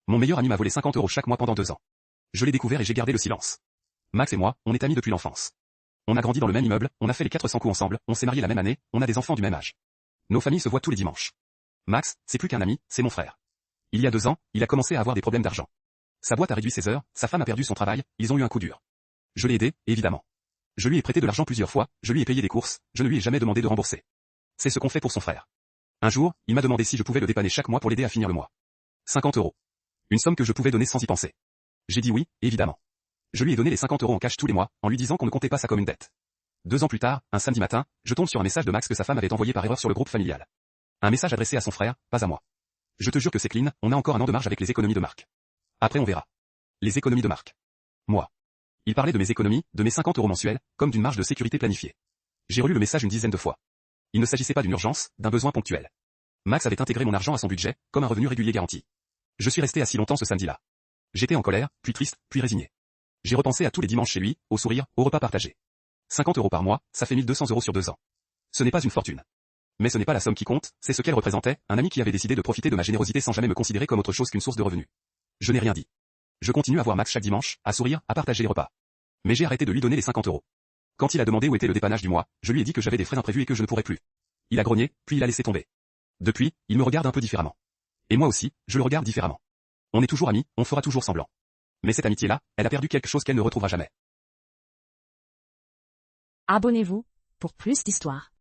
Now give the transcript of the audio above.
Mon meilleur ami m'a volé 50 € chaque mois pendant 2 ans. Je l'ai découvert et j'ai gardé le silence. Max et moi, on est amis depuis l'enfance. On a grandi dans le même immeuble, on a fait les 400 coups ensemble, on s'est mariés la même année, on a des enfants du même âge. Nos familles se voient tous les dimanches. Max, c'est plus qu'un ami, c'est mon frère. Il y a 2 ans, il a commencé à avoir des problèmes d'argent. Sa boîte a réduit ses heures, sa femme a perdu son travail, ils ont eu un coup dur. Je l'ai aidé, évidemment. Je lui ai prêté de l'argent plusieurs fois, je lui ai payé des courses, je ne lui ai jamais demandé de rembourser. C'est ce qu'on fait pour son frère. Un jour, il m'a demandé si je pouvais le dépanner chaque mois pour l'aider à finir le mois. 50 €. Une somme que je pouvais donner sans y penser. J'ai dit oui, évidemment. Je lui ai donné les 50 € en cash tous les mois, en lui disant qu'on ne comptait pas ça comme une dette. 2 ans plus tard, un samedi matin, je tombe sur un message de Max que sa femme avait envoyé par erreur sur le groupe familial. Un message adressé à son frère, pas à moi. Je te jure que c'est clean, on a encore un an de marge avec les économies de Marc. Après on verra. Les économies de Marc. Moi. Il parlait de mes économies, de mes 50 € mensuels, comme d'une marge de sécurité planifiée. J'ai relu le message une dizaine de fois. Il ne s'agissait pas d'une urgence, d'un besoin ponctuel. Max avait intégré mon argent à son budget, comme un revenu régulier garanti. Je suis resté assis longtemps ce samedi-là. J'étais en colère, puis triste, puis résigné. J'ai repensé à tous les dimanches chez lui, au sourire, au repas partagé. 50 € par mois, ça fait 1200 € sur 2 ans. Ce n'est pas une fortune. Mais ce n'est pas la somme qui compte, c'est ce qu'elle représentait, un ami qui avait décidé de profiter de ma générosité sans jamais me considérer comme autre chose qu'une source de revenus. Je n'ai rien dit. Je continue à voir Max chaque dimanche, à sourire, à partager les repas. Mais j'ai arrêté de lui donner les 50 €. Quand il a demandé où était le dépannage du mois, je lui ai dit que j'avais des frais imprévus et que je ne pourrais plus. Il a grogné, puis il a laissé tomber. Depuis, il me regarde un peu différemment. Et moi aussi, je le regarde différemment. On est toujours amis, on fera toujours semblant. Mais cette amitié-là, elle a perdu quelque chose qu'elle ne retrouvera jamais. Abonnez-vous pour plus d'histoires.